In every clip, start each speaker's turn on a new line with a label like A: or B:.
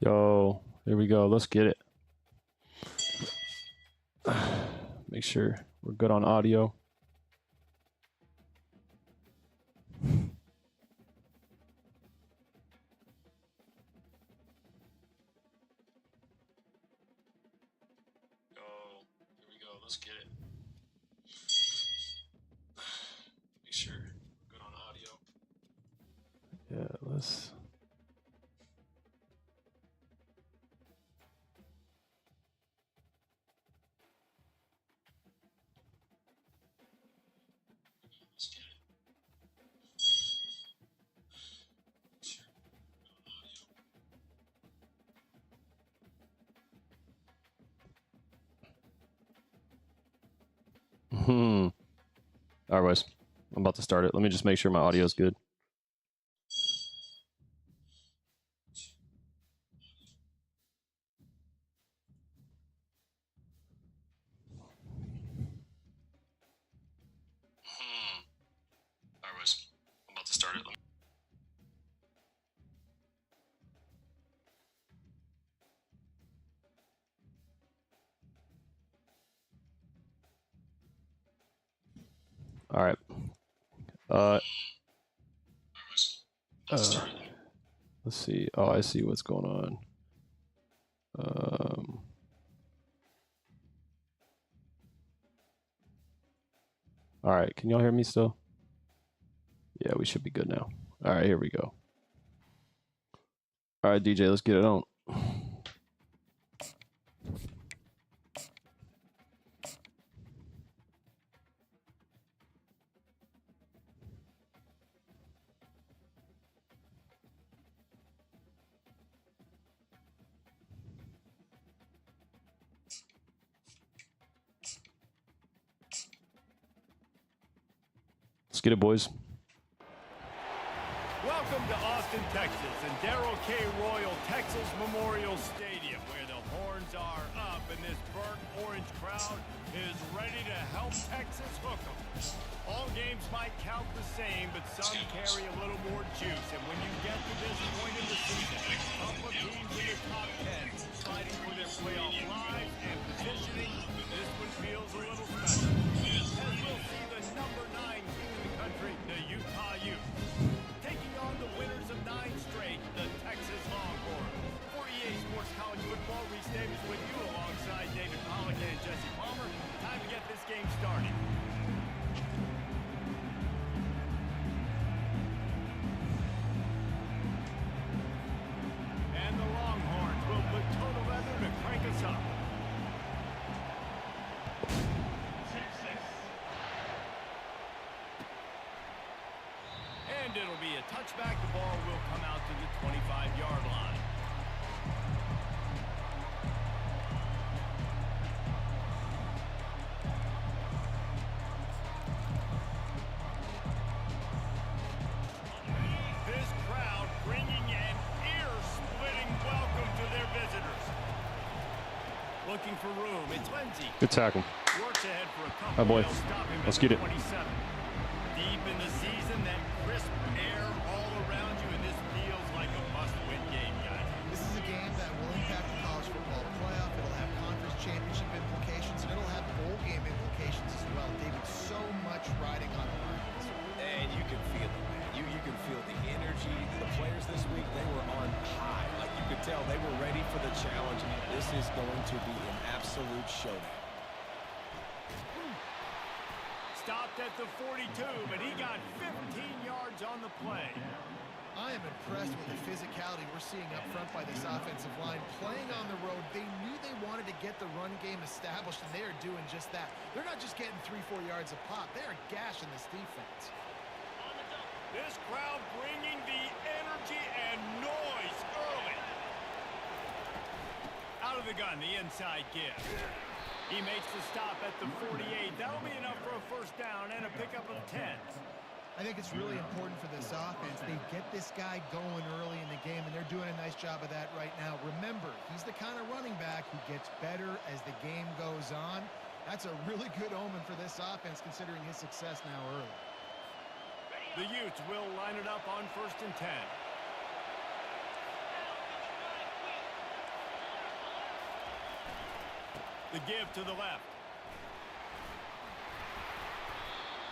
A: Yo, here we go. Let's get it. Make sure we're good on audio. Yo, here we go. Let's get it. Make sure we're good on audio. Yeah, let's. All right, boys. I'm about to start it. Let me just make sure my audio is good. All right, boys. I'm about to start it. All right. Let's see. Oh, I see what's going on. All right. Can y'all hear me still? Yeah, we should be good now. All right, here we go. All right, DJ, let's get it on. Let's get it, boys.
B: Welcome to Austin, Texas, and Darrell K. Royal Texas Memorial Stadium, where the horns are up and this burnt orange crowd is ready to help Texas hook 'em. All games might count the same, but some carry a little more juice. And when you get to this point in the season, a couple of teams in the top 10 fighting for their playoff lives and positioning, this one feels a little special. As we'll see the number 9 team in the country, the Utah Utes, taking on the winners of 9 straight, the Texas Longhorns. For EA Sports College Football, Reese Davis with you alongside David Pollock and Jesse Palmer. Time to get this game started. And the Longhorns will put total weather to crank us up. And it'll be a touchback. The ball will come out to the 25-yard line. This crowd bringing an ear-splitting welcome to their visitors. Looking for room. It's Lindsay.
A: Good tackle.
B: Works ahead for a couple.
A: Hi, boy. Let's get it.
B: 27. Deep in the season, that crisp air all around you, and this feels like a must-win game, guys.
C: This is a game that will impact the college football playoff. It'll have conference championship implications, and it'll have bowl game implications as well. David, so much riding on the line.
D: And you can feel it, man. You can feel the energy. The players this week, they were on high. Like you could tell, they were ready for the challenge. This is going to be an absolute showdown.
B: Stopped at the 42, but he got 15 yards on the play.
C: I am impressed with the physicality we're seeing up front by this offensive line. Playing on the road, they knew they wanted to get the run game established, and they are doing just that. They're not just getting 3-4 yards a pop. They are gashing this defense.
B: This crowd bringing the energy and noise early. Out of the gun, the inside give. He makes the stop at the 48. That'll be enough for a first down and a pickup of 10.
C: I think it's really important for this offense. They get this guy going early in the game, and they're doing a nice job of that right now. Remember, he's the kind of running back who gets better as the game goes on. That's a really good omen for this offense, considering his success now early.
B: The Utes will line it up on 1st and 10. The give to the left.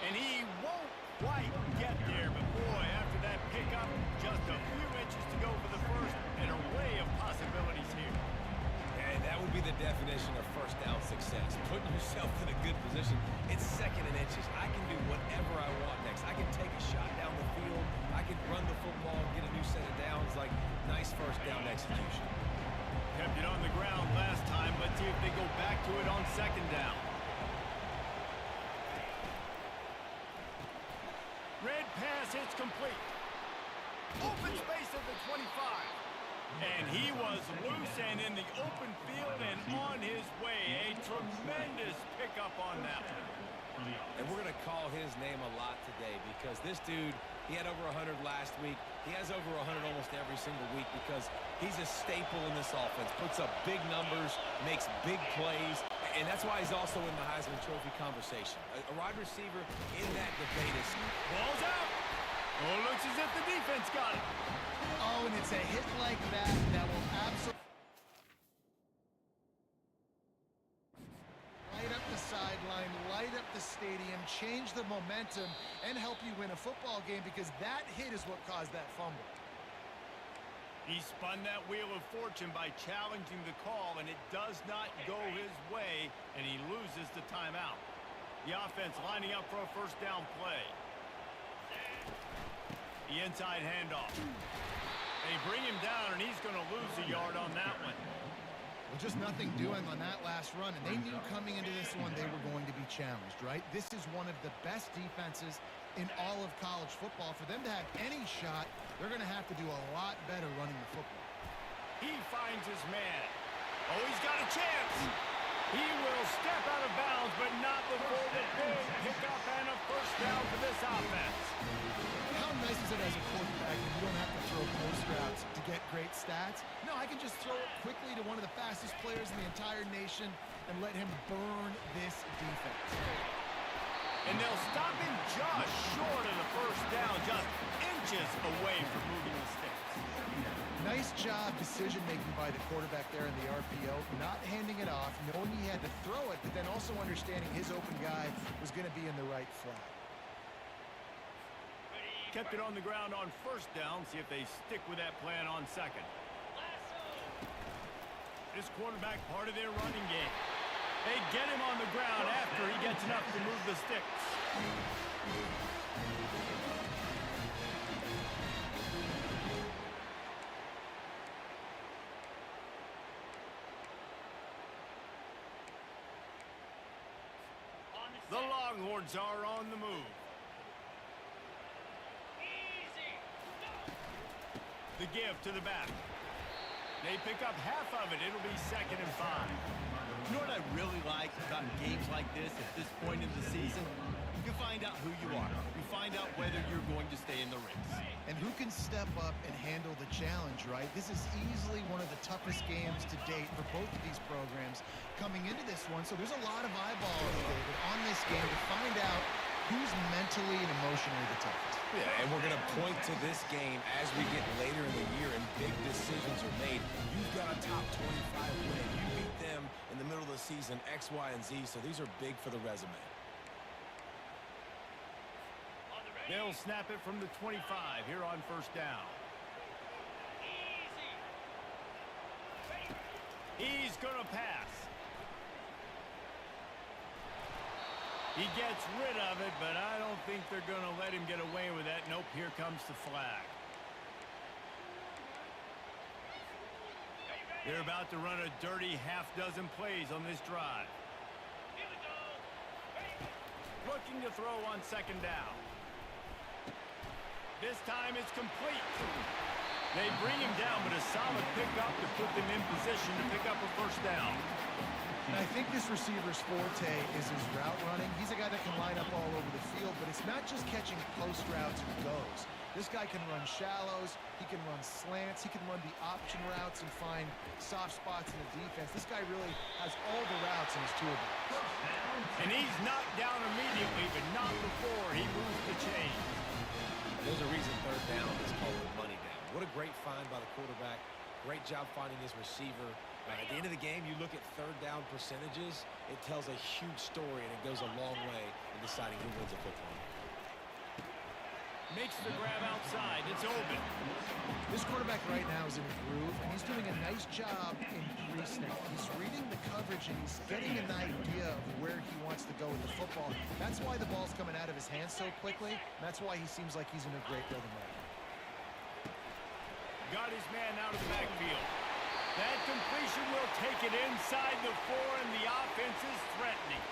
B: And he won't quite get there, but boy, after that pickup, just a few inches to go for the first, and an array of possibilities here.
D: And that would be the definition of first down success. Putting yourself in a good position. It's second and inches. I can do whatever I want next. I can take a shot down the field. I can run the football, get a new set of downs. Like, nice first down execution.
B: Kept it on the ground last time. Let's see if they go back to it on second down. Red pass hits complete. Open space at the 25. And he was loose and in the open field and on his way. A tremendous pickup on that one.
D: And we're going to call his name a lot today because this dude, he had over 100 last week. He has over 100 almost every single week because he's a staple in this offense. Puts up big numbers, makes big plays, and that's why he's also in the Heisman Trophy conversation. A wide receiver in that debate is...
B: Ball's out. Oh, looks as if the defense got it.
C: Oh, and it's a hit like that that will absolutely light up the sideline, light up the stadium, change the momentum, and help you win a football game because that hit is what caused that fumble.
B: He spun that wheel of fortune by challenging the call, and it does not go his way, and he loses the timeout. The offense lining up for a first down play. The inside handoff. They bring him down, and he's going to lose a yard on that one.
C: Well, just nothing doing on that last run, and they knew coming into this one they were going to be challenged, right? This is one of the best defenses in all of college football. For them to have any shot, they're going to have to do a lot better running the football.
B: He finds his man. Oh, he's got a chance. He will step out of bounds, but not before the big pickup and a first down for this offense.
C: How nice is it as a quarterback when you don't have to throw post routes to get great stats? No, I can just throw it quickly to one of the fastest players in the entire nation and let him burn this defense.
B: And they'll stop him just short of the first down, just inches away from moving the sticks.
C: Nice job decision-making by the quarterback there in the RPO, not handing it off, knowing he had to throw it, but then also understanding his open guy was going to be in the right flat.
B: Kept it on the ground on first down. See if they stick with that plan on second. This quarterback part of their running game. They get him on the ground after he gets enough to move the sticks. The Longhorns are on the move. The give to the back. They pick up half of it. It'll be 2nd and 5.
E: You know what I really like about games like this at this point in the season? You find out who you are. You find out whether you're going to stay in the race.
C: And who can step up and handle the challenge, right? This is easily one of the toughest games to date for both of these programs coming into this one. So there's a lot of eyeballs, David, on this game to find out who's mentally and emotionally the toughest.
D: Yeah, and we're going to point to this game as we get later in the year and big decisions are made. You've got a top 25 win. You beat them in the middle of the season, X, Y, and Z, so these are big for the resume.
B: They'll snap it from the 25 here on first down. He's going to pass. He gets rid of it, but I don't think they're going to let him get away with that. Nope, here comes the flag. They're about to run a dirty half-dozen plays on this drive. Looking to throw on second down. This time it's complete. They bring him down, but a solid pickup to put them in position to pick up a first down.
C: And I think this receiver's forte is his route running. He's a guy that can line up all over the field, but it's not just catching post routes who goes. This guy can run shallows, he can run slants, he can run the option routes and find soft spots in the defense. This guy really has all the routes in his toolbox.
B: And he's knocked down immediately, but not before he moves the chain.
D: There's a reason third down is called the money down. What a great find by the quarterback. Great job finding his receiver. At the end of the game, you look at third down percentages, it tells a huge story, and it goes a long way in deciding who wins a football game.
B: Makes the grab outside. It's open.
C: This quarterback right now is in a groove, and he's doing a nice job in pre-snap. He's reading the coverage, and he's getting an idea of where he wants to go with the football. That's why the ball's coming out of his hands so quickly. And that's why he seems like he's in a great rhythm right now.
B: Got his man out of the backfield. That completion will take it inside the 4, and the offense is threatening.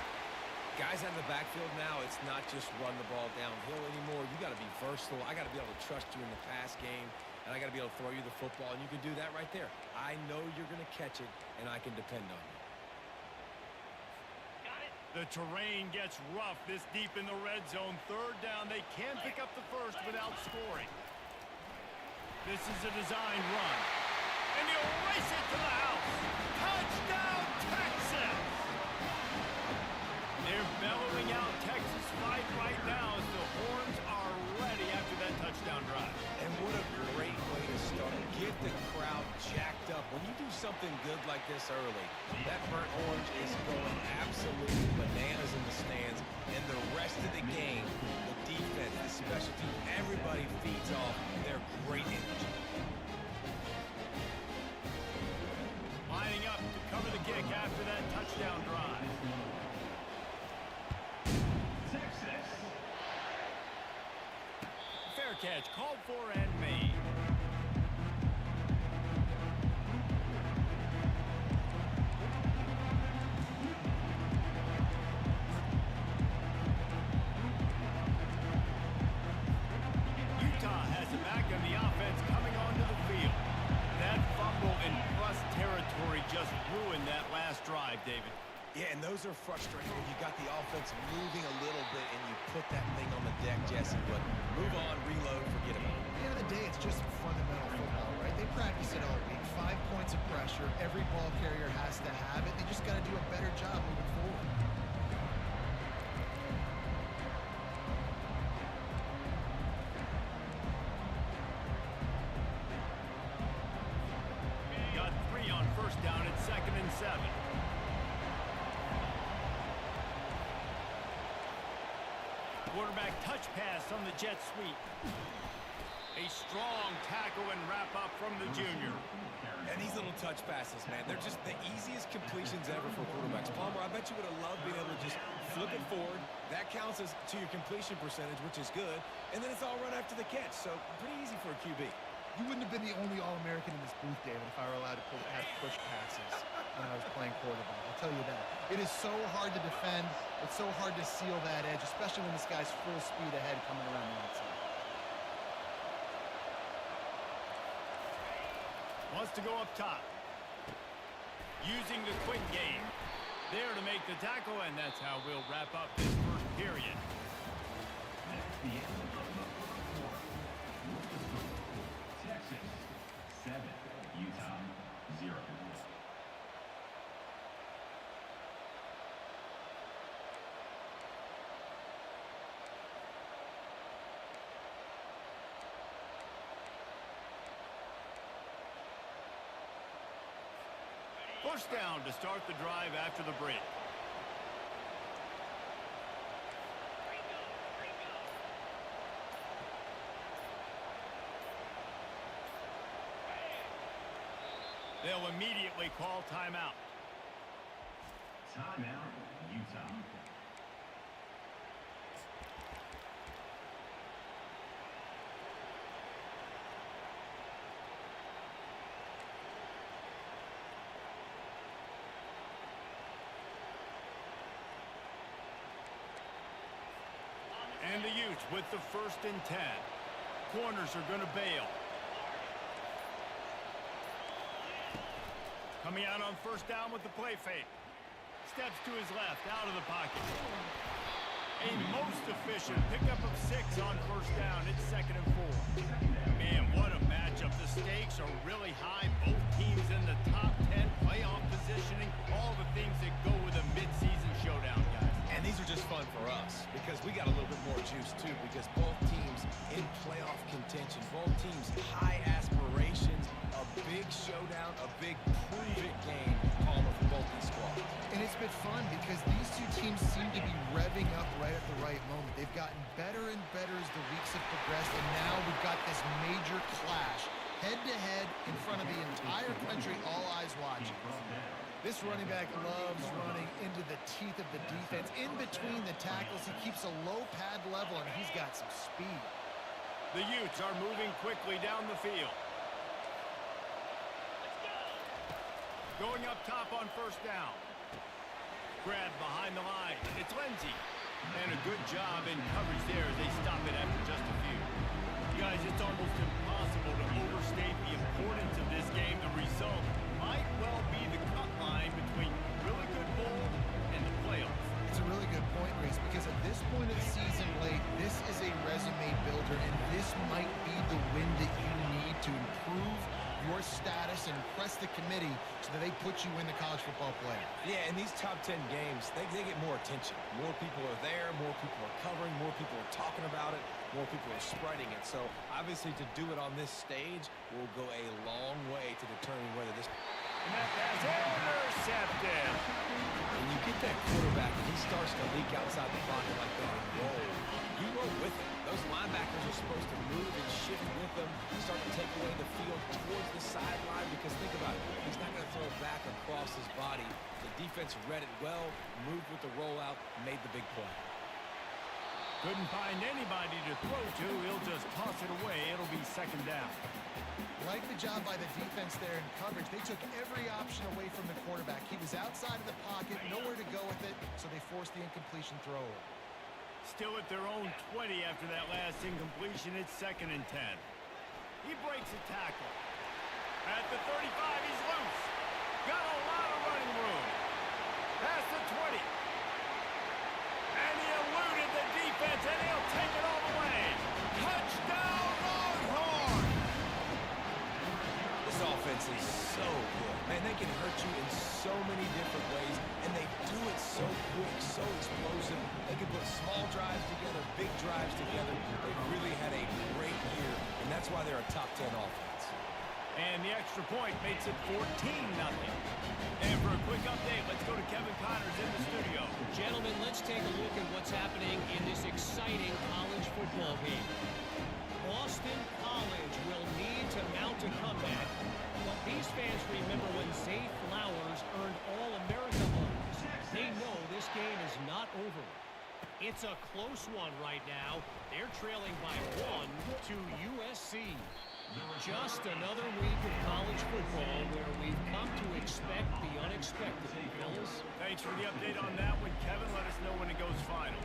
D: Guys out of the backfield now, it's not just run the ball downhill anymore. You got to be versatile. I got to be able to trust you in the pass game, and I got to be able to throw you the football, and you can do that right there. I know you're going to catch it, and I can depend on you.
B: The terrain gets rough this deep in the red zone. Third down, they can pick up the first without scoring. This is a design run, and he'll race it to the house. Touchdown, Texas! They're bellowing out Texas fight right now as the horns are ready after that touchdown drive.
D: And what a great way to start. Get the crowd jacked up. When you do something good like this early, that burnt orange is going absolutely bananas in the stands. And the rest of the game, the defense, the special teams, everybody feeds off their great energy.
B: Lining up to cover the kick after that touchdown drive. Fair catch, called for and made. Utah has it back on the offense coming onto the field. That fumble in plus territory just ruined that last drive, David.
D: Yeah, and those are frustrating when you got the offense moving a little bit and you put that thing on the deck, Jesse. But move on, reload, forget about it.
C: At the end of the day, it's just fundamental football, right? They practice it all week. 5 points of pressure. Every ball carrier has to have it. They just got to do a better job moving forward.
B: Got 3 on first down at 2nd and 7. Quarterback touch pass on the jet sweep. A strong tackle and wrap up from the junior.
D: And these little touch passes, man, they're just the easiest completions ever for quarterbacks. Palmer, I bet you would have loved being able to just flip it forward. That counts as to your completion percentage, which is good. And then it's all run after the catch. So pretty easy for a QB.
C: You wouldn't have been the only All-American in this booth, David, if I were allowed to have push passes when I was playing quarterback. I'll tell you that. It is so hard to defend. It's so hard to seal that edge, especially when this guy's full speed ahead coming around the outside.
B: Wants to go up top. Using the quick game. There to make the tackle, and that's how we'll wrap up this first period.
F: Texas 7, Utah 0.
B: First down to start the drive after the break. They'll immediately call timeout.
F: Timeout, Utah.
B: And the Utes with the 1st and 10. Corners are going to bail. Coming out on first down with the play fake. Steps to his left, out of the pocket. A most efficient pickup of 6 on first down. It's 2nd and 4. Man, what a matchup. The stakes are really high. Both teams in the top 10. Playoff positioning. All the things that go with a midseason showdown, guys.
D: And these are just fun for us because we got a little bit more juice too, because both teams in playoff contention, both teams high aspirations, a big showdown, a big prove-it game.
C: teams seem to be revving up right at the right moment. They've gotten better and better as the weeks have progressed, and now we've got this major clash, head-to-head in front of the entire country, all eyes watching. This running back loves running into the teeth of the defense. In between the tackles, he keeps a low pad level, and he's got some speed.
B: The Utes are moving quickly down the field. Going up top on first down. Grab behind the line. It's Lindsey. And a good job in coverage there as they stop it after just a few. Guys, it's almost impossible to overstate the importance of this game. The result might well be the cut line between really good bowl and the playoffs.
C: It's a really good point, Reese, because at this point of the season late, this is a resume builder, and this might be the win that you need to improve your status and impress the committee so that they put you in the college football playoff.
D: Yeah, in these top 10 games, they get more attention. More people are there, more people are covering, more people are talking about it, more people are spreading it. So, obviously, to do it on this stage will go a long way to determine whether this...
B: And that pass intercepted.
D: When you get that quarterback and he starts to leak outside the pocket like that and roll, you roll with him. Those linebackers are supposed to move and shift with them, start to take away the field towards the sideline, because think about it, he's not going to throw it back across his body. The defense read it well, moved with the rollout, made the big play.
B: Couldn't find anybody to throw to. He'll just toss it away. It'll be second down.
C: Like the job by the defense there in coverage. They took every option away from the quarterback. He was outside of the pocket, nowhere to go with it, so they forced the incompletion throw.
B: Still at their own 20 after that last incompletion. It's second and 10. He breaks a tackle. At the 35, he's loose. Got a lot of running room. Past the 20. And he eluded the defense, and he'll take it all the way. Touchdown, Longhorn!
D: This offense is so good. Man, they can hurt you in so many different ways, and they do it so quick, so explosive. They can put small drives together, big drives together. They've really had a great year, and that's why they're a top 10 offense.
B: And the extra point makes it 14-0. And for a quick update, let's go to Kevin Connors in the studio.
G: Gentlemen, let's take a look at what's happening in this exciting college football game. Boston College will need to mount a comeback, but these fans remember when Zay Flowers earned All-America honors. They know this game is not over. It's a close one right now. They're trailing by 1 to USC. Just another week of college football where we've come to expect the unexpected, fellas.
B: Thanks for the update on that one, Kevin. Let us know when it goes final.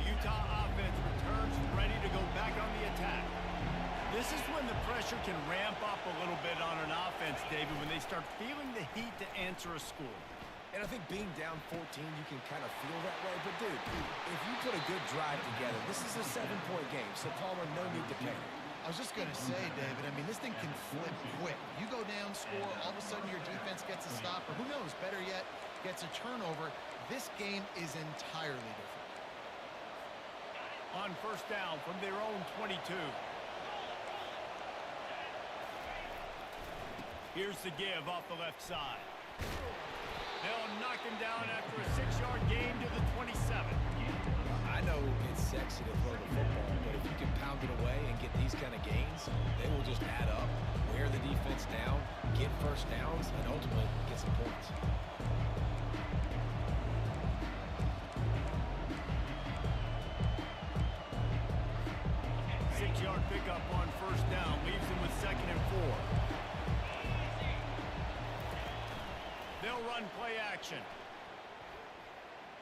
B: The Utah offense returns ready to go back on the attack. This is when the pressure can ramp up a little bit on an offense, David, when they start feeling the heat to answer a score.
D: And I think being down 14, you can kind of feel that way. But, dude, if you put a good drive together, this is a 7-point game, so Palmer, no need to panic.
C: I was just going to say, David, I mean, this thing can flip quick. You go down, score, all of a sudden your defense gets a stop, or who knows, better yet, gets a turnover. This game is entirely different.
B: On first down from their own 22. Here's the give off the left side. They'll knock him down after a 6-yard gain to the 27.
D: I know it's sexy to throw the football, but if you can pound it away and get these kind of gains, they will just add up, wear the defense down, get first downs, and ultimately get some points.
B: Six-yard pickup on first down leaves him with 2nd and 4. They'll run play action.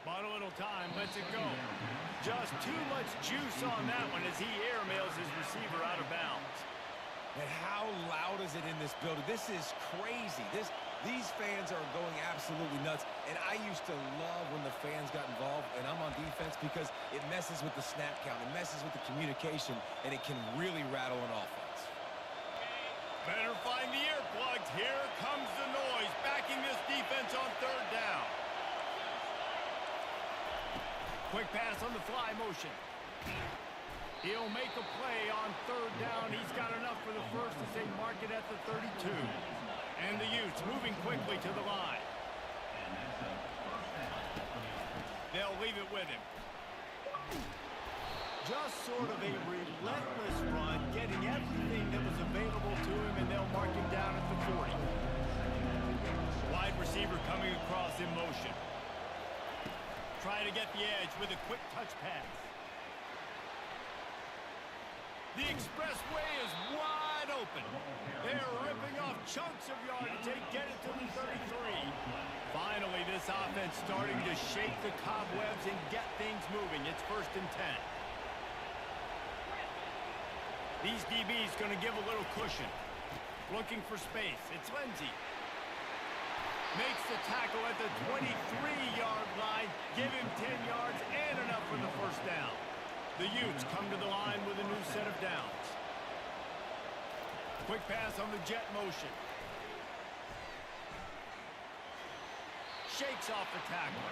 B: Bought a little time, lets it go. Just too much juice on that one as he airmails his receiver out of bounds.
D: And how loud is it in this building? This is crazy. These fans are going absolutely nuts. And I used to love when the fans got involved, and I'm on defense, because it messes with the snap count. It messes with the communication, and it can really rattle an offense.
B: Better find the earplugs. Here comes the noise, backing this defense on third down. Quick pass on the fly motion. He'll make a play on third down. He's got enough for the first as they mark it at the 32. And the Utes moving quickly to the line. They'll leave it with him. Just sort of a relentless run, getting everything that was available to him, and they'll mark him down at the 40. Wide receiver coming across in motion. Try to get the edge with a quick touch pass. The expressway is wide open. They're ripping off chunks of yardage. They get it to the 33. Finally, this offense starting to shake the cobwebs and get things moving. It's 1st and 10. These DBs going to give a little cushion. Looking for space. It's Lindsey. Makes the tackle at the 23-yard line. Give him 10 yards and enough for the first down. The Utes come to the line with a new set of downs. Quick pass on the jet motion. Shakes off the tackle.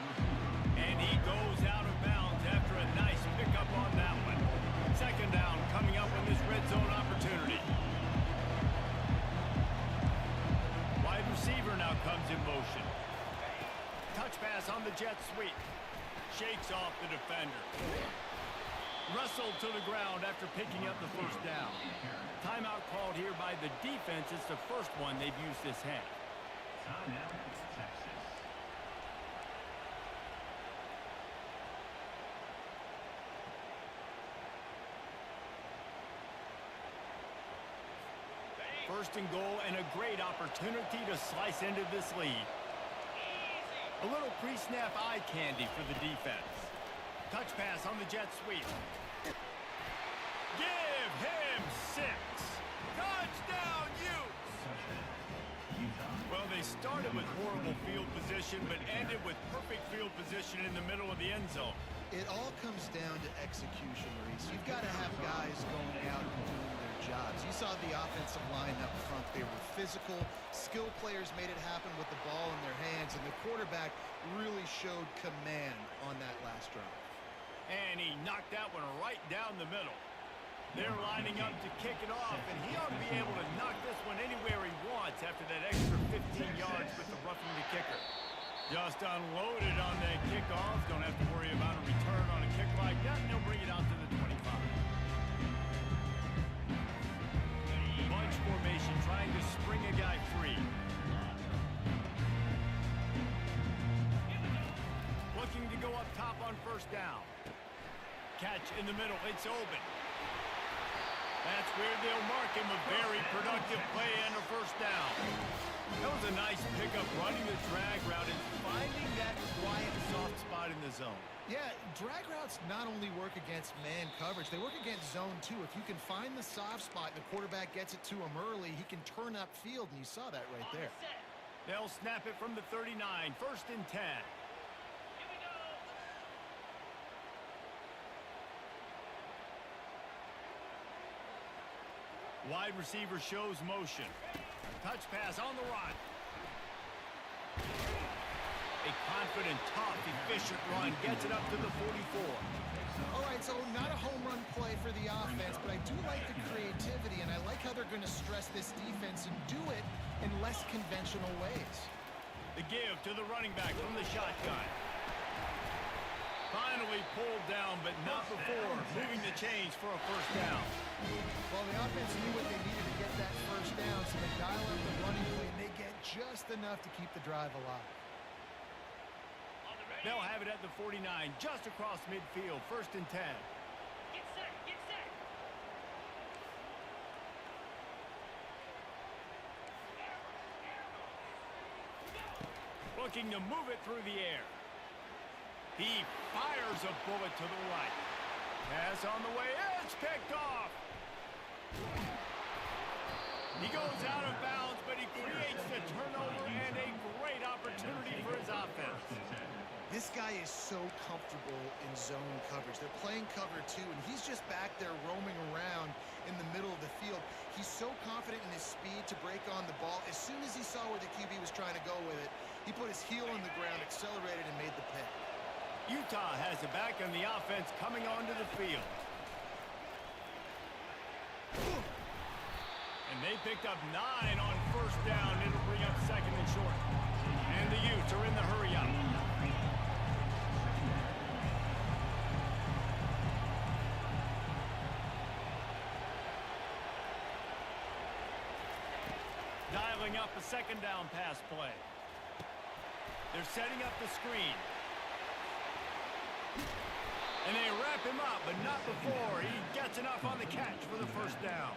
B: And he goes out of bounds after a nice pickup on that one. 2nd down coming up in this red zone opportunity. Wide receiver now comes in motion. Touch pass on the jet sweep. Shakes off the defender. Wrestled to the ground after picking up the first down. Timeout called here by the defense. It's the first one they've used this half.
F: Timeout, Texas.
B: First and goal and a great opportunity to slice into this lead. A little pre-snap eye candy for the defense. Touch pass on the jet sweep. Give him 6. Touchdown, Utes! Well, they started with horrible field position, but ended with perfect field position in the middle of the end zone.
C: It all comes down to execution, Reese. You've got to have guys going out and doing their jobs. You saw the offensive line up front. They were physical. Skilled players made it happen with the ball in their hands, and the quarterback really showed command on that last drive.
B: And he knocked that one right down the middle. They're lining up to kick it off, and he ought to be able to knock this one anywhere he wants after that extra 15 yards with the roughing the kicker. Just unloaded on that kickoff. Don't have to worry about a return on a kick like that, and they'll bring it out to the 25. Bunch formation trying to spring a guy free. Looking to go up top on first down. Catch in the middle. It's open. That's where they'll mark him. A very productive play and a first down. That was a nice pickup, running the drag route and finding that quiet, soft spot in the zone.
C: Yeah, drag routes not only work against man coverage, they work against zone too. If you can find the soft spot and the quarterback gets it to him early, he can turn upfield, and you saw that right there.
B: They'll snap it from the 39, 1st and 10. Wide receiver shows motion. Touch pass on the run. A confident, tough, efficient run gets it up to the 44.
C: All right, so not a home run play for the offense, but I do like the creativity, and I like how they're going to stress this defense and do it in less conventional ways.
B: The give to the running back from the shotgun. Finally pulled down, but not before moving the chains for a first down.
C: Well, the offense knew what they needed to get that first down, so they dial up the running play, and they get just enough to keep the drive alive.
B: They'll have it at the 49, just across midfield, 1st and 10.
G: Get set, get set.
B: Looking to move it through the air. He fires a bullet to the right. Pass on the way. It's picked off. He goes out of bounds, but he creates the turnover and a great opportunity for his offense.
C: This guy is so comfortable in zone coverage. They're playing cover 2, and he's just back there roaming around in the middle of the field. He's so confident in his speed to break on the ball. As soon as he saw where the QB was trying to go with it, he put his heel on the ground, accelerated, and made the pick.
B: Utah has it back and the offense coming onto the field. And they picked up 9 on first down. It'll bring up second and short. And the Utes are in the hurry up. Dialing up a second down pass play. They're setting up the screen. And they wrap him up, but not before he gets enough on the catch for the first down.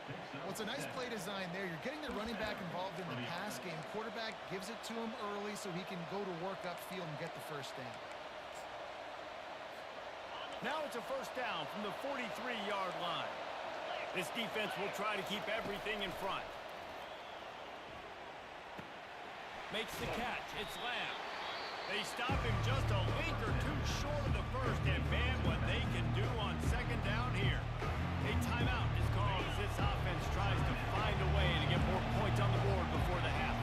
C: Well, it's a nice play design there. You're getting the running back involved in the pass game. Quarterback gives it to him early so he can go to work upfield and get the first down.
B: Now it's a first down from the 43-yard line. This defense will try to keep everything in front. Makes the catch. It's Lamb. They stop him just a link or two short of the first, and man, what they can do on second down here. A timeout is called as this offense tries to find a way to get more points on the board before the half.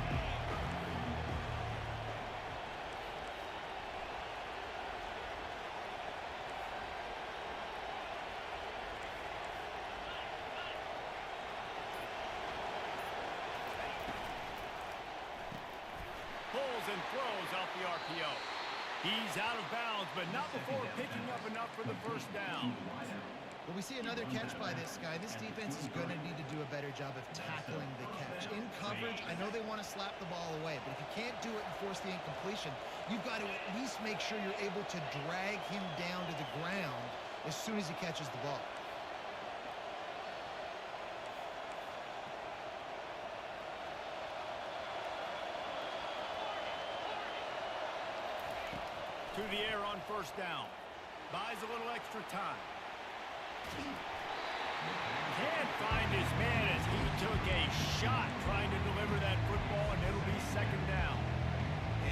B: Pulls and throws off the RPO. He's out of bounds, but not before picking up enough for the first down.
C: Well, we see another catch by this guy. This defense is going to need to do a better job of tackling the catch. In coverage, I know they want to slap the ball away, but if you can't do it and force the incompletion, you've got to at least make sure you're able to drag him down to the ground as soon as he catches the ball.
B: To the air on first down. Buys a little extra time. Can't find his man as he took a shot trying to deliver that football, and it'll be second down.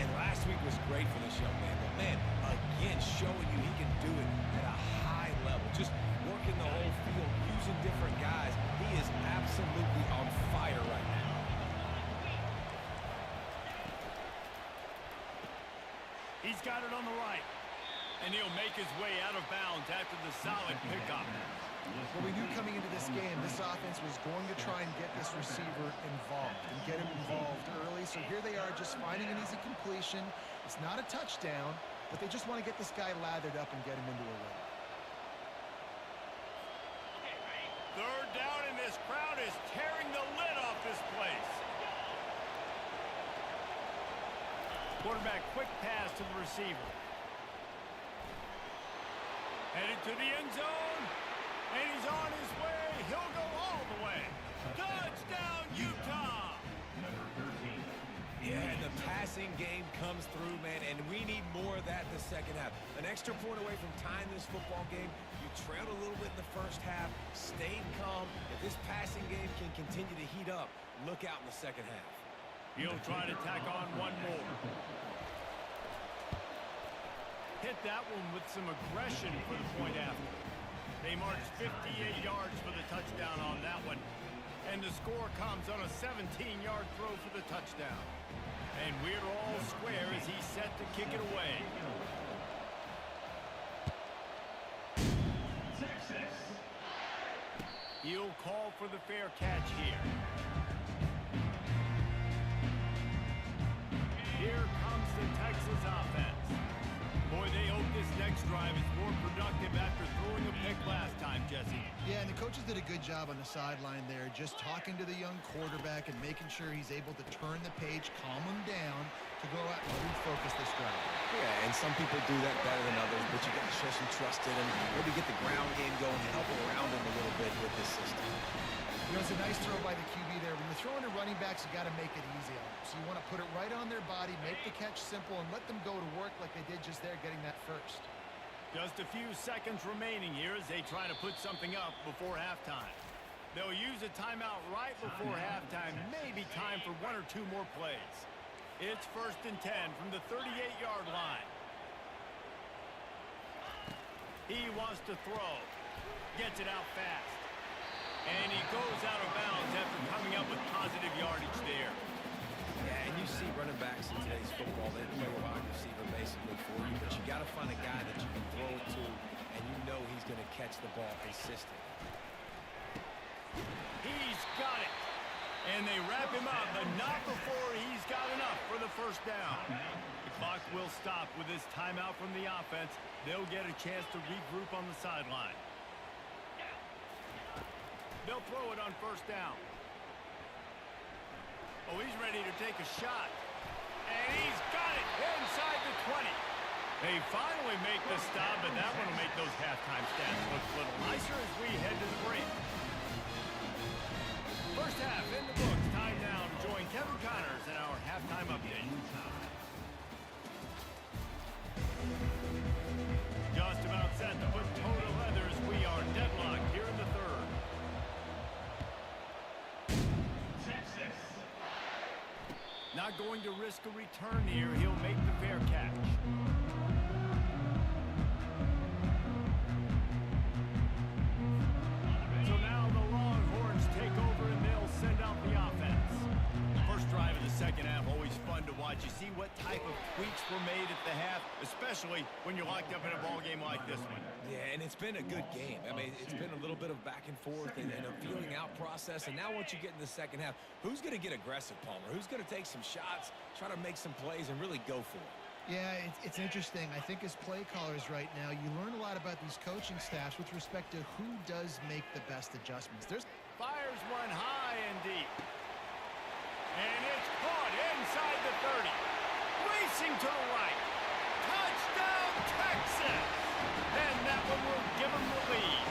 D: And last week was great for this young man. But, man, again, showing you he can do it at a high level. Just working the whole field, using different guys. He is absolutely on fire right now.
B: He's got it on the right. And he'll make his way out of bounds after the solid pickup.
C: Well, we knew coming into this game, this offense was going to try and get this receiver involved and get him involved early. So here they are just finding an easy completion. It's not a touchdown, but they just want to get this guy lathered up and get him into a run.
B: Third down, and this crowd is tearing the lid off this place. Quarterback quick pass to the receiver. Headed to the end zone, and he's on his way. He'll go all the way. Touchdown, Utah!
F: Number 13.
D: Yeah, and the passing game comes through, man, and we need more of that in the second half. An extra point away from tying this football game. You trailed a little bit in the first half, stayed calm. If this passing game can continue to heat up, look out in the second half.
B: He'll try to tack on one more. Hit that one with some aggression for the point after. They marched 58 yards for the touchdown on that one. And the score comes on a 17-yard throw for the touchdown. And we're all square as he's set to kick it away.
F: Texas.
B: He'll call for the fair catch here. Here comes the Texas offense. Boy, they hope this next drive is more productive after throwing a pick last time, Jesse.
C: Yeah, and the coaches did a good job on the sideline there, just talking to the young quarterback and making sure he's able to turn the page, calm him down to go out and refocus this drive.
D: Yeah, and some people do that better than others, but you got to show some trust in him. Maybe get the ground game going, help around him a little bit with this system.
C: You know, it's a nice throw by the QB there. When you're throwing to running backs, you got to make it easy on them. So you want to put it right on their body, make the catch simple, and let them go to work like they did just there, getting that first.
B: Just a few seconds remaining here as they try to put something up before halftime. They'll use a timeout right before halftime, maybe time for one or two more plays. It's 1st and 10 from the 38-yard line. He wants to throw. Gets it out fast. And he goes out of bounds after coming up with positive yardage there.
D: Yeah, and you see running backs in today's football, they play a wide receiver basically for you, but you got to find a guy consistent.
B: He's got it. And they wrap him up, but not before he's got enough for the first down. The clock will stop with this timeout from the offense. They'll get a chance to regroup on the sideline. They'll throw it on first down. Oh, he's ready to take a shot. And he's got it inside the 20. They finally make the stop, but that one will make those halftime stats look a little nicer as we head to the break. First half in the books. Time now to join Kevin Connors in our halftime update. Just about set to put total leathers. We are deadlocked here in the third.
F: Texas.
B: Not going to risk a return here. He'll make the fair catch. So now the Longhorns take over and they'll send out the offense. First drive of the second half, always fun to watch. You see what type of tweaks were made at the half, especially when you're locked up in a ball game like this one.
D: Yeah, and it's been a good game. I mean, it's been a little bit of back and forth and a feeling out process. And now once you get in the second half, who's going to get aggressive, Palmer? Who's going to take some shots, try to make some plays, and really go for it?
C: Yeah, it's interesting. I think as play callers right now, you learn a lot about these coaching staffs with respect to who does make the best adjustments.
B: Fires one high and deep. And it's caught inside the 30. Racing to the right. Touchdown, Texas! And that one will give them the lead.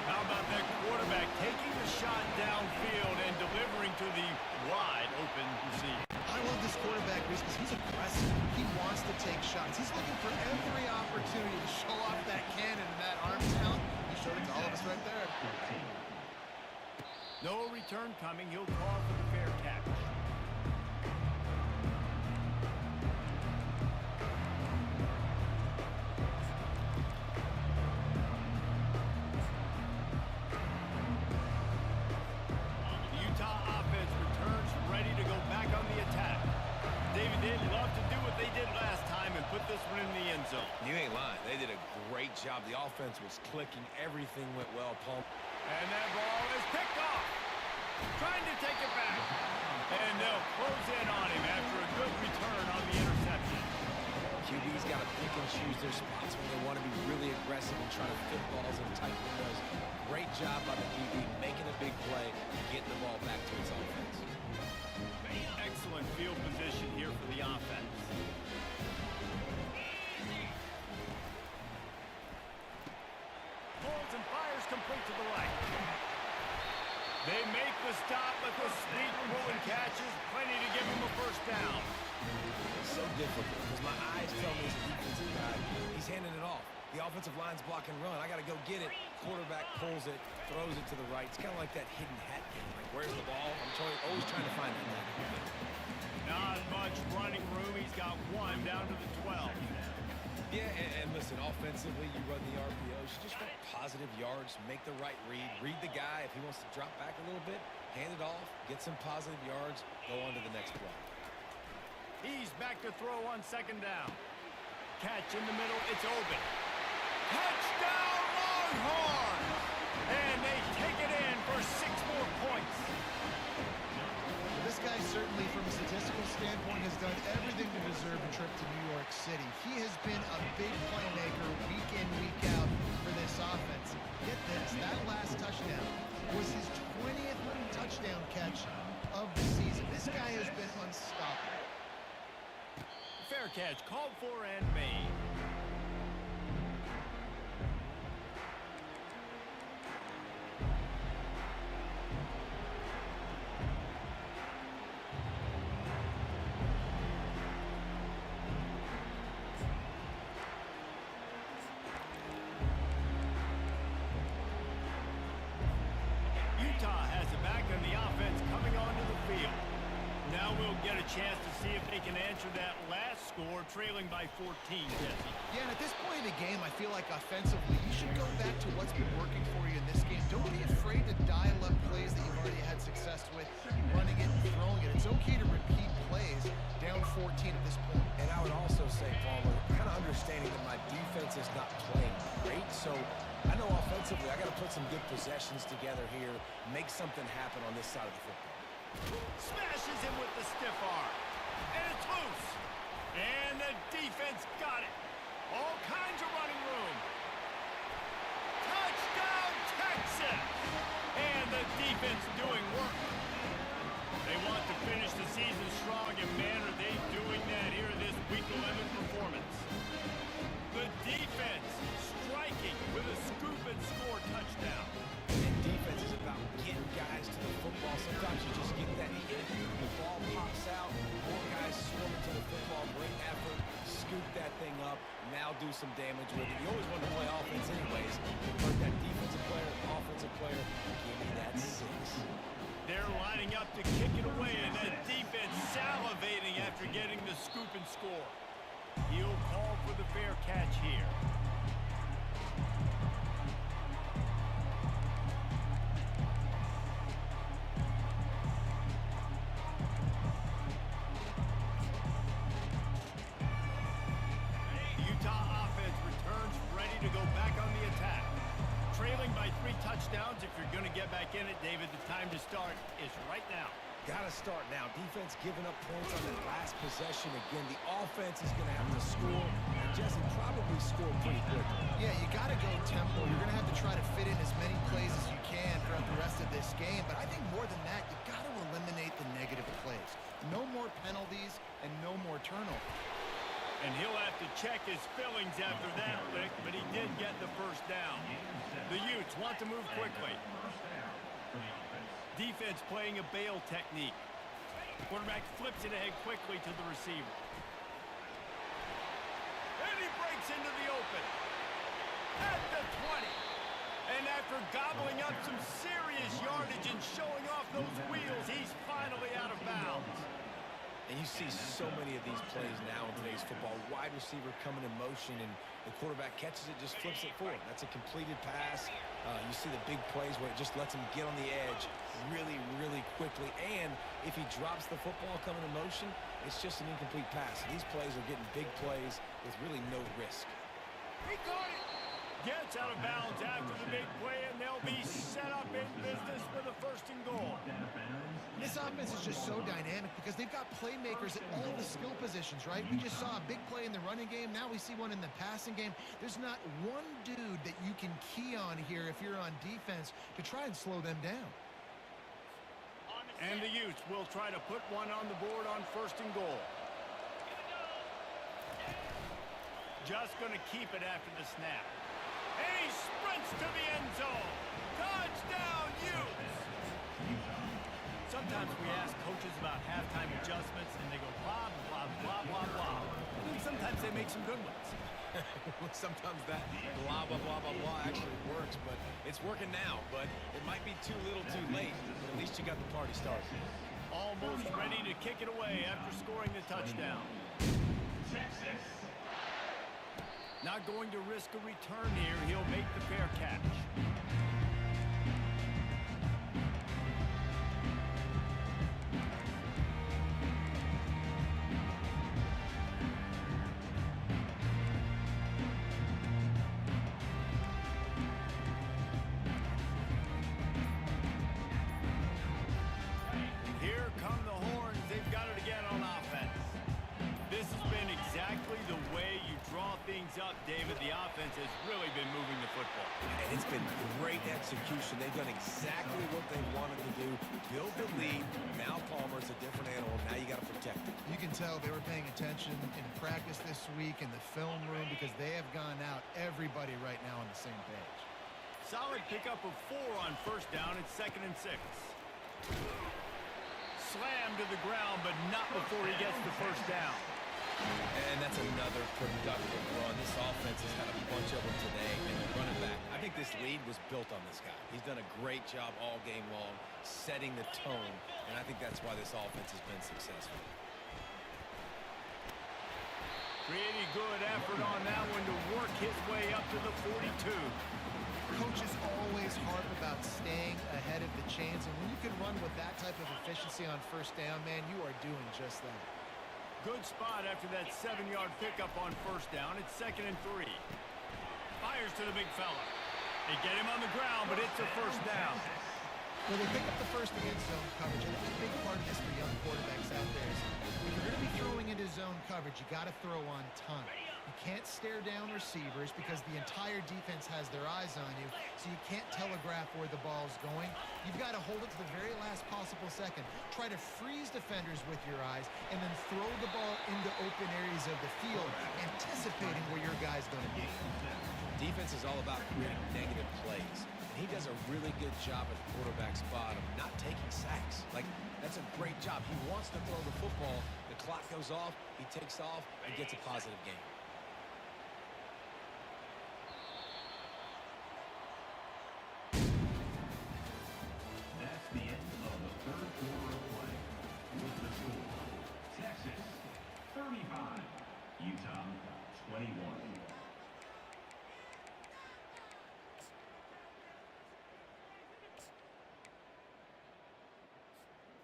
B: How about that quarterback taking the shot downfield and delivering to the wide open receiver?
C: I love this quarterback because he's aggressive. He wants to take shots. He's looking for every opportunity to show off that cannon and that arm talent. He showed it to all of us right there.
B: No return coming. He'll call for the fair catch. Utah offense returns ready to go back on the attack. David, they'd love to do what they did last time and put this one in the end zone.
D: You ain't lying. They did a great job. The offense was clicking. Everything went well, Palmer.
B: And that ball is picked off. Trying to take it back. And they'll close in on him after a good return on the interception.
D: QB's got to pick and choose their spots when they want to be really aggressive and try to fit balls in tight windows. Great job by the QB making a big play and getting the ball back to his offense.
B: Excellent field position here for the offense. Pulls and fires complete to the right. They make the stop, but the sneak pulling catches plenty to give him a first down.
D: It's so difficult because my eyes tell me as a defensive guy, he's handing it off. The offensive line's blocking run. I got to go get it. Quarterback pulls it, throws it to the right. It's kind of like that hidden hat game. Like, where's the ball? Always trying to find that.
B: Not much running room. He's got one down to the 12.
D: Yeah, and listen, offensively, you run the RPOs. You just want positive yards, make the right read. Read the guy. If he wants to drop back a little bit, hand it off, get some positive yards, go on to the next play.
B: He's back to throw on second down. Catch in the middle. It's open. Touchdown, Longhorns! And they take it in for 6 more points.
C: This guy certainly, from a statistical standpoint, has done everything to deserve a trip to New York City. He has been a big playmaker week in, week out for this offense. Get this, that last touchdown was his 20th touchdown catch of the season. This guy has been unstoppable.
B: Fair catch called for and made. Utah has it back and the offense coming onto the field. Now we'll get a chance to see if they can answer that last score, trailing by 14, Jesse.
C: Yeah, and at this point in the game, I feel like offensively, you should go back to what's been working for you in this game. Don't be afraid to dial up plays that you've already had success with, running it and throwing it. It's okay to repeat plays down 14 at this point.
D: And I would also say, Palmer, kind of understand understanding that my defense is not playing great, so I know offensively I got to put some good possessions together here, make something happen on this side of the football.
B: Smashes him with the stiff arm. And it's loose. And the defense got it. All kinds of running room. Touchdown, Texas! And the defense doing work. They want to finish the season strong, and man, are they doing that here in this Week 11 performance. The defense striking with a scoop and score touchdown.
D: And defense is about getting guys to the football. Sometimes you just get that hit, the ball pops out, more guys swarming to the football, great effort, scoop that thing up, now do some damage with it. You always want to play offense anyways. Convert that defensive player, offensive player, give me that 6.
B: They're lining up to kick it away, and that defense salivating after getting the scoop and score. He'll call for the fair catch here. Utah offense returns ready to go back on the attack. Trailing by 3 touchdowns. If you're going to get back in it, David, the time to start is right now.
D: Got to start now. Defense giving up points on the last possession. Again, the offense is going to have to score. And Jesse probably score pretty quickly.
C: Yeah, you got to go tempo. You're going to have to try to fit in as many plays as you can throughout the rest of this game. But I think more than that, you got to eliminate the negative plays. No more penalties and no more turnovers.
B: And he'll have to check his fillings after that lick, but he did get the first down. The Utes want to move quickly. Defense playing a bail technique. The quarterback flips it ahead quickly to the receiver. And he breaks into the open. At the 20. And after gobbling up some serious yardage and showing off those wheels, he's finally out of bounds.
D: And you see so many of these plays now in today's football. Wide receiver coming in motion, and the quarterback catches it, just flips it forward. That's a completed pass. You see the big plays where it just lets him get on the edge really, really quickly. And if he drops the football coming in motion, it's just an incomplete pass. These plays are getting big plays with really no risk.
B: He got it. Gets out of bounds after the big play, and they'll be set up in business for the 1st and goal.
C: This offense is just so dynamic because they've got playmakers at all the skill positions, right? We just saw a big play in the running game. Now we see one in the passing game. There's not one dude that you can key on here if you're on defense to try and slow them down.
B: And the Utes will try to put one on the board on 1st and goal. Just going to keep it after the snap. And he sprints to the end zone. Touchdown, Utes! Sometimes we ask coaches about halftime adjustments, and they go blah, blah, blah, blah, blah. And then sometimes they make some good ones.
D: Sometimes that blah, blah, blah, blah, blah actually works, but it's working now. But it might be too little too late, but at least you got the party started.
B: Almost ready to kick it away after scoring the touchdown. Not going to risk a return here. He'll make the fair catch. Here come the horns. They've got it again on offense. This has been exactly the way you draw things up, David. The offense has really been moving the football.
D: And it's been great execution. They've done exactly what they wanted to do. Build the lead. Now Palmer's a different animal. Now you got to protect it.
C: You can tell they were paying attention in practice this week in the film room because they have gone out, everybody right now on the same page.
B: Solid pickup of 4 on 1st down. It's 2nd and 6. Slammed to the ground, but not before he gets the 1st down.
D: And that's another productive run. This offense has had a bunch of them today, and the running back, I think this lead was built on this guy. He's done a great job all game long, setting the tone, and I think that's why this offense has been successful.
B: Pretty good effort on that one to work his way up to the 42.
C: Coaches always harp about staying ahead of the chains, and when you can run with that type of efficiency on 1st down, man, you are doing just that.
B: Good spot after that 7-yard pickup on first down. It's 2nd and 3. Fires to the big fella. They get him on the ground, but it's a first down.
C: Well, they pick up the first against zone coverage. I think a big part of this for young quarterbacks out there is if you're going to be throwing into zone coverage, you got to throw on time. You can't stare down receivers because the entire defense has their eyes on you, so you can't telegraph where the ball's going. You've got to hold it to the very last possible second. Try to freeze defenders with your eyes and then throw the ball into open areas of the field, anticipating where your guy's going to be.
D: Defense is all about creating negative plays. And he does a really good job at the quarterback spot of not taking sacks. Like, that's a great job. He wants to throw the football. The clock goes off. He takes off and gets a positive gain.
F: That's the end of the third quarter of play. With the score, Texas 35, Utah 21.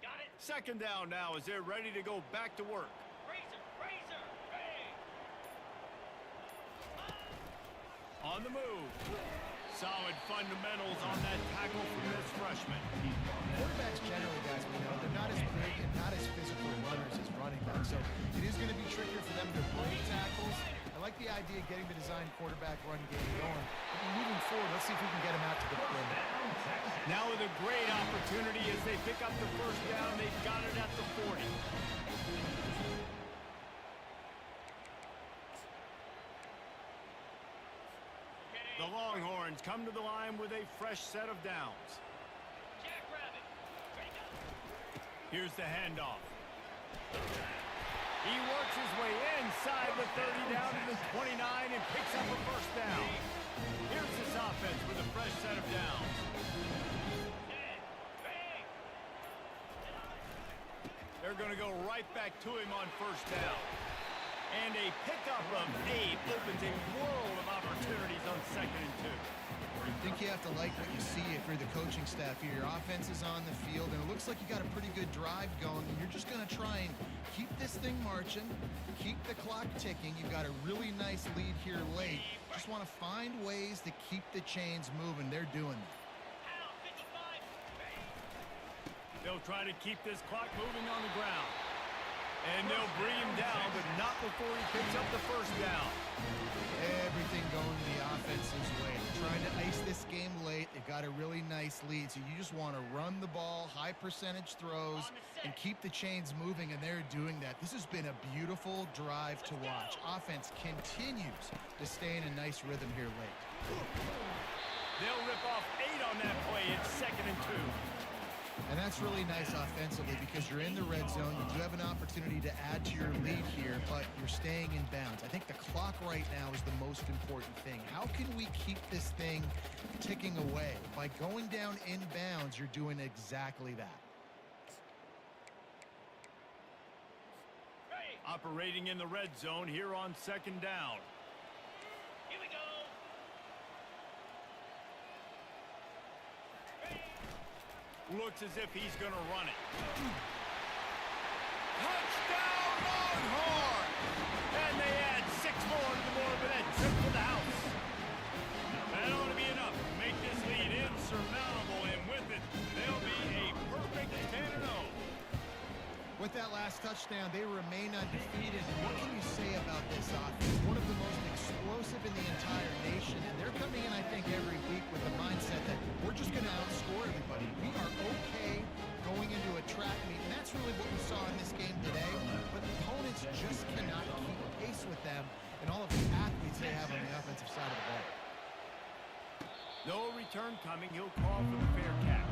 G: Got it.
B: 2nd down now as they're ready to go back to work.
G: Razor, razor, hey.
B: On the move. Solid fundamentals on that tackle from this freshman.
C: Quarterbacks generally, guys, we know they're not as big and not as physical runners as running backs, so it is going to be trickier for them to break tackles. I like the idea of getting the design quarterback run game going. But moving forward, let's see if we can get him out to the perimeter.
B: Now with a great opportunity as they pick up the first down. They've got it at the 40. The Longhorns come to the line with a fresh set of downs.
G: Jackrabbit. Ready, go.
B: Here's the handoff. He works his way inside the 30 down to the 29 and picks up a first down. Here's this offense with a fresh set of downs. They're going to go right back to him on first down. And a pickup of 8 opens a world of opportunities on 2nd and 2.
C: I think you have to like what you see if you're the coaching staff here. Your offense is on the field, and it looks like you got a pretty good drive going. And you're just going to try and keep this thing marching, keep the clock ticking. You've got a really nice lead here late. Just want to find ways to keep the chains moving. They're doing that.
B: They'll try to keep this clock moving on the ground. And they'll bring him down, but not before he picks up the first down.
C: Everything going the offense's way. They're trying to ice this game late. They've got a really nice lead, so you just want to run the ball, high percentage throws, and keep the chains moving, and they're doing that. This has been a beautiful drive to watch. Offense continues to stay in a nice rhythm here late.
B: They'll rip off 8 on that play. It's 2nd and 2.
C: And that's really nice offensively because you're in the red zone. You do have an opportunity to add to your lead here, but you're staying in bounds. I think the clock right now is the most important thing. How can we keep this thing ticking away? By going down in bounds, you're doing exactly that.
B: Operating in the red zone here on 2nd down.
G: Here we go.
B: Looks as if he's going to run it. Touchdown, Longhorn! And they add 6 more to the board with that trip to the house. That ought to be enough to make this lead insurmountable, and with it, they'll be a perfect 10-0.
C: With that last touchdown, they remain undefeated. What can you say about this offense? One of the most explosive in the entire nation, and they're coming in, I think, every week with the mindset that we're just going to outscore everybody. We are okay going into a track meet, and that's really what we saw in this game today. But opponents just cannot keep pace with them and all of the athletes they have on the offensive side of the ball.
B: No return coming. He'll call for the fair catch.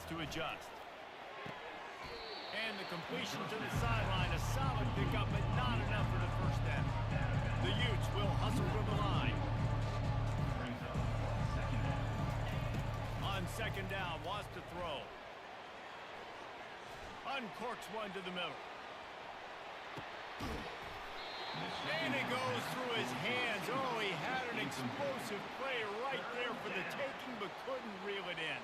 B: To adjust. And the completion to the sideline, a solid pickup, but not enough for the first down. The Utes will hustle to the line. second down, wants to throw. Uncorks one to the middle. And it goes through his hands. Oh, he had an explosive play right there for the taking, but couldn't reel it in.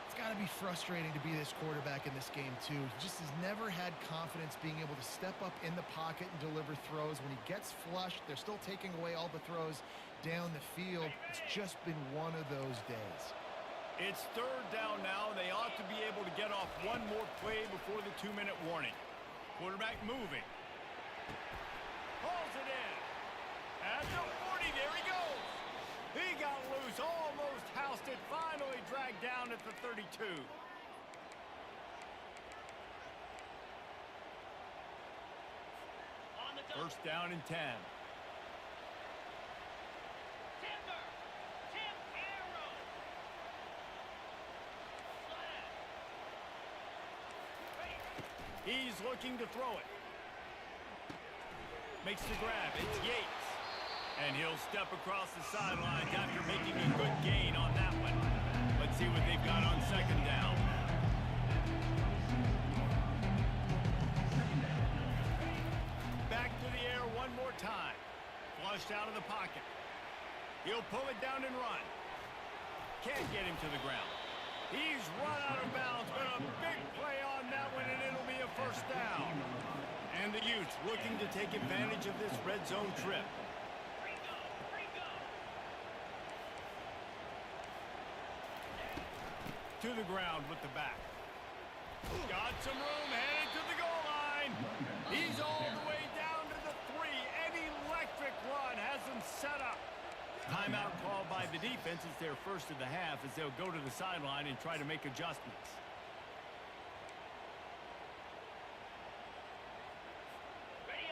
C: It's got to be frustrating to be this quarterback in this game, too. He just has never had confidence being able to step up in the pocket and deliver throws. When he gets flushed, they're still taking away all the throws down the field. It's just been one of those days.
B: It's third down now, and they ought to be able to get off one more play before the 2-minute warning. Quarterback moving. Pulls it in. At the 40, there he goes. He got loose, almost housed it, finally dragged down at the 32. First down and 10. He's looking to throw it. Makes the grab. It's Yates. And he'll step across the sidelines after making a good gain on that one. Let's see what they've got on second down. Back to the air one more time. Flushed out of the pocket. He'll pull it down and run. Can't get him to the ground. He's run out of bounds, but a big play on that one, and it'll be a first down. And the Utes looking to take advantage of this red zone trip. To the ground with the back. Got some room, headed to the goal line. He's all the way down to the 3. An electric run has him set up. Timeout called by the defense. It's their first of the half as they'll go to the sideline and try to make adjustments.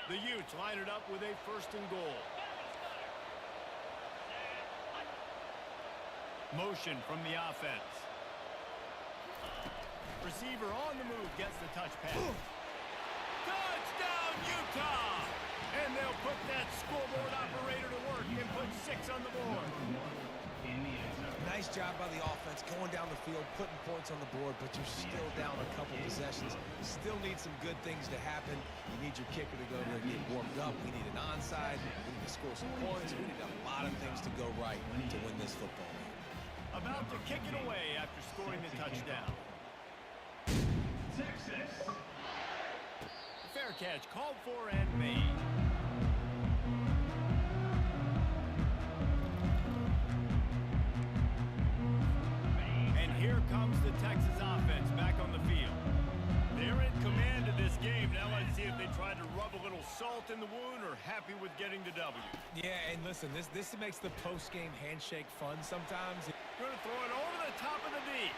B: The Utes line it up with a first and goal. Motion from the offense. Receiver on the move gets the touch pass. Touchdown, Utah! And they'll put that scoreboard operator to work and put 6 on the board.
D: Nice job by the offense going down the field, putting points on the board, but you're still down a couple possessions. Still need some good things to happen. You need your kicker to go there and get warmed up. We need an onside. We need to score some points. We need a lot of things to go right to win this football game.
B: About to kick it away after scoring the touchdown.
F: Texas.
B: Fair catch called for and made. And here comes the Texas offense back on the field. They're in command of this game. Now let's see if they try to rub a little salt in the wound or happy with getting the W.
D: Yeah, and listen, this makes the post-game handshake fun sometimes.
B: Going to throw it over the top of the D.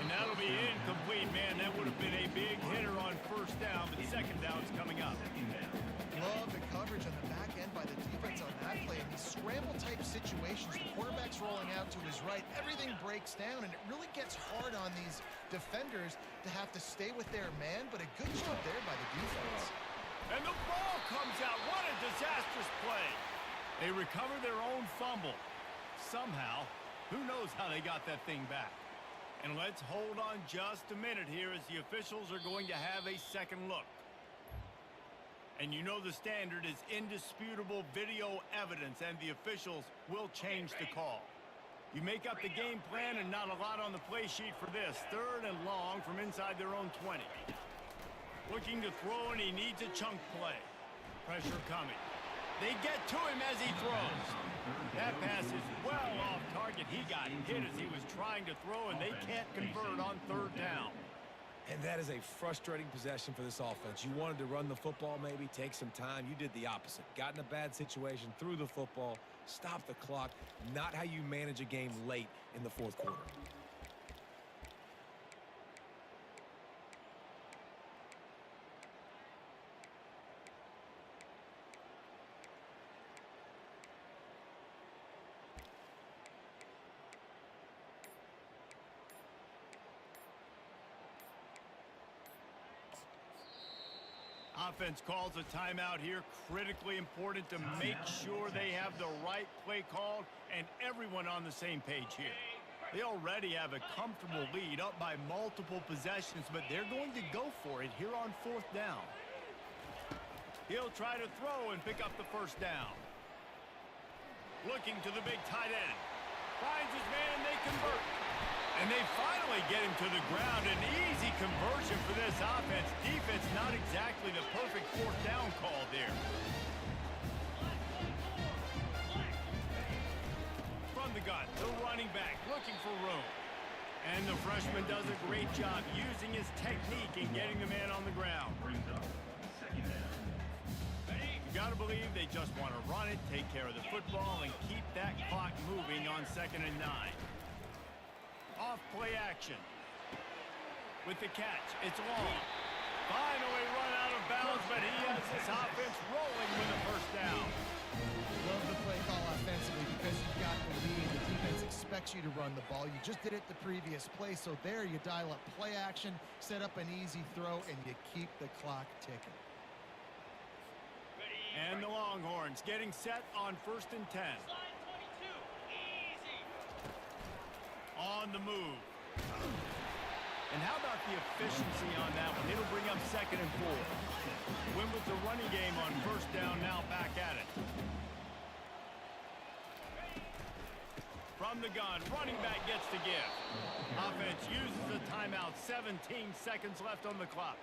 B: And that'll be incomplete, man. That would have been a big hitter on first down, but second down's coming up.
C: Love the coverage on the back end by the defense on that play. In these scramble-type situations, the quarterback's rolling out to his right. Everything breaks down, and it really gets hard on these defenders to have to stay with their man, but a good job there by the defense.
B: And the ball comes out. What a disastrous play. They recover their own fumble. Somehow, who knows how they got that thing back. And let's hold on just a minute here as the officials are going to have a second look. And you know the standard is indisputable video evidence, and the officials will change the call. You make up the game plan and not a lot on the play sheet for this. Third and long from inside their own 20. Looking to throw, and he needs a chunk play. Pressure coming. They get to him as he throws. That pass is well off target. He got hit as he was trying to throw, and they can't convert on third down.
D: And that is a frustrating possession for this offense. You wanted to run the football, maybe take some time. You did the opposite. Got in a bad situation, threw the football, stopped the clock. Not how you manage a game late in the fourth quarter.
B: Offense calls a timeout here. Critically important to make sure they have the right play called and everyone on the same page here. They already have a comfortable lead up by multiple possessions, but they're going to go for it here on 4th down. He'll try to throw and pick up the 1st down. Looking to the big tight end. Finds his man, and they convert. And they finally get him to the ground. An easy conversion for this offense. Defense not exactly the perfect 4th down call there. From the gun, the running back looking for room. And the freshman does a great job using his technique and getting the man on the ground. You got to believe they just want to run it, take care of the football, and keep that clock moving on 2nd and 9. Off play action. With the catch, it's long. Finally run out of bounds, but he has this offense rolling with a 1st down.
C: Love the play call offensively because you've got the lead. The defense expects you to run the ball. You just did it the previous play, so there you dial up play action, set up an easy throw, and you keep the clock ticking.
B: And the Longhorns getting set on 1st and 10. On the move. And how about the efficiency on that one? It'll bring up 2nd and 4. Win with the running game on 1st down, now back at it. From the gun, running back gets to give. Offense uses a timeout, 17 seconds left on the clock.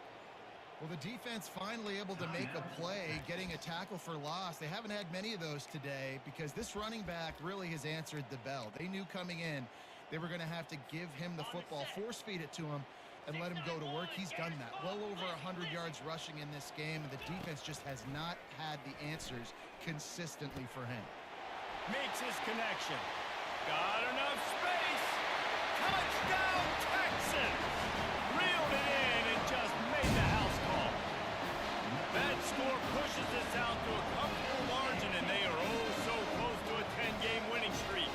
C: Well, the defense finally able to make a play, getting a tackle for loss. They haven't had many of those today because this running back really has answered the bell. They knew coming in they were going to have to give him the football, force feed it to him, and let him go to work. He's done that. Well over 100 yards rushing in this game, and the defense just has not had the answers consistently for him.
B: Makes his connection. Got enough space. Touchdown, Texans! Reeled it in and just made the house call. That score pushes us out to a comfortable margin, and they are oh so close to a 10-game winning streak.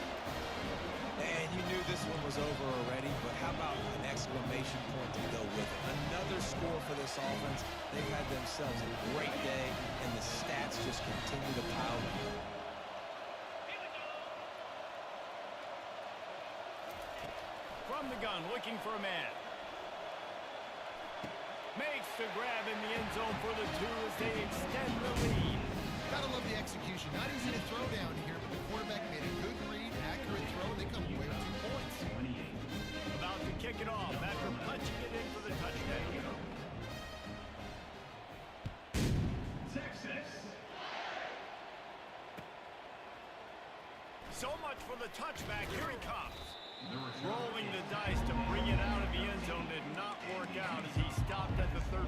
D: And you knew this one was over already, but how about an exclamation point to go with it? Another score for this offense. They've had themselves a great day, and the stats just continue to pile up.
B: From the gun, looking for a man. Makes the grab in the end zone for the 2 as they extend the lead.
C: Gotta love the execution. Not easy to throw down here, but the quarterback made a good read, accurate throw, and they come away with 2 points.
B: About to kick it off after punching it in for the touchdown.
F: Texas.
B: So much for the touchback. Here he comes. Rolling the dice to bring it out of the end zone did not work out as he stopped at the 13.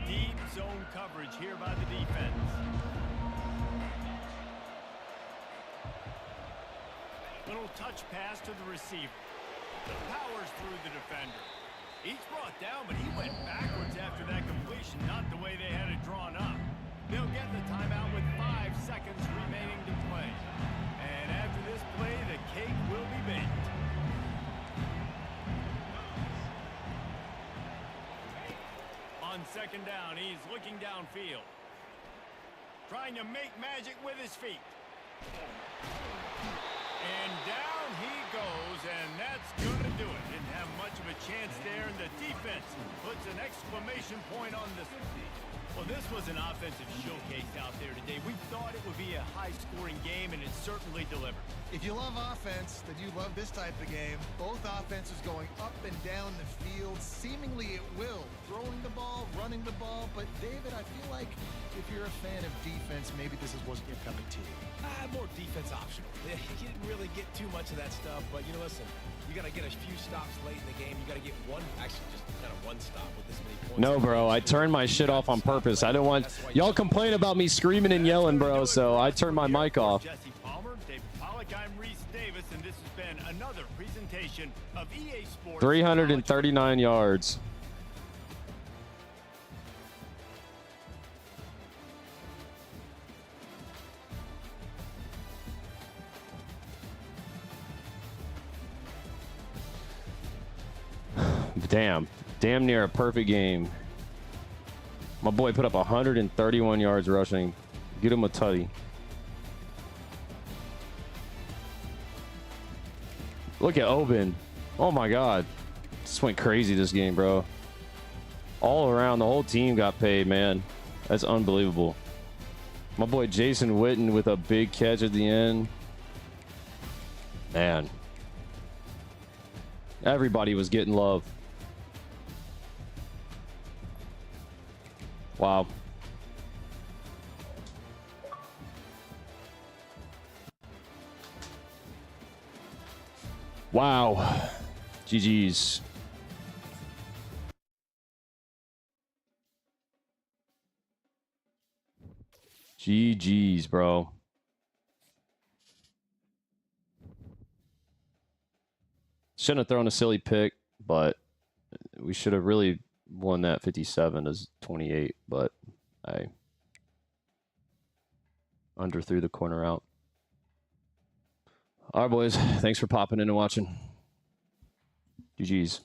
B: Deep zone coverage here by the defense. Little touch pass to the receiver. Powers through the defender. He's brought down, but he went backwards after that completion, not the way they had it drawn up. They'll get the timeout with 5 seconds remaining to play. And after this play, the cake will be baked. On 2nd down, he's looking downfield. Trying to make magic with his feet. And down he goes, and that's going to do it. Didn't have much of a chance there, and the defense puts an exclamation point on this. Well, this was an offensive showcase out there today. We thought it would be a high-scoring game, and it certainly delivered.
C: If you love offense, then you love this type of game. Both offenses going up and down the field, seemingly at will. Throwing the ball, running the ball. But, David, I feel like if you're a fan of defense, maybe this wasn't your cup of tea.
D: More defense optional. You didn't really get too much of that stuff, but, you know, listen, you got to get a few stops late in the game. You got to get just kind of one stop with this many points.
A: No, bro, I turned my shit off on purpose. I don't want y'all complain about me screaming and yelling, bro, so I turned my mic off.
B: Jesse Palmer, David Pollack, I'm Reese Davis, and this has been another presentation of EA Sports.
A: 339 yards. Damn near a perfect game. My boy put up 131 yards rushing. Get him a tutty. Look at Oben. Oh my god. Just went crazy this game, bro. All around, the whole team got paid, man. That's unbelievable. My boy Jason Witten with a big catch at the end. Man. Everybody was getting love. Wow. Wow. GG's. GG's, bro. Shouldn't have thrown a silly pick, but we should have really won that 57 as 28, but I underthrew the corner out. All right, boys. Thanks for popping in and watching. GG's.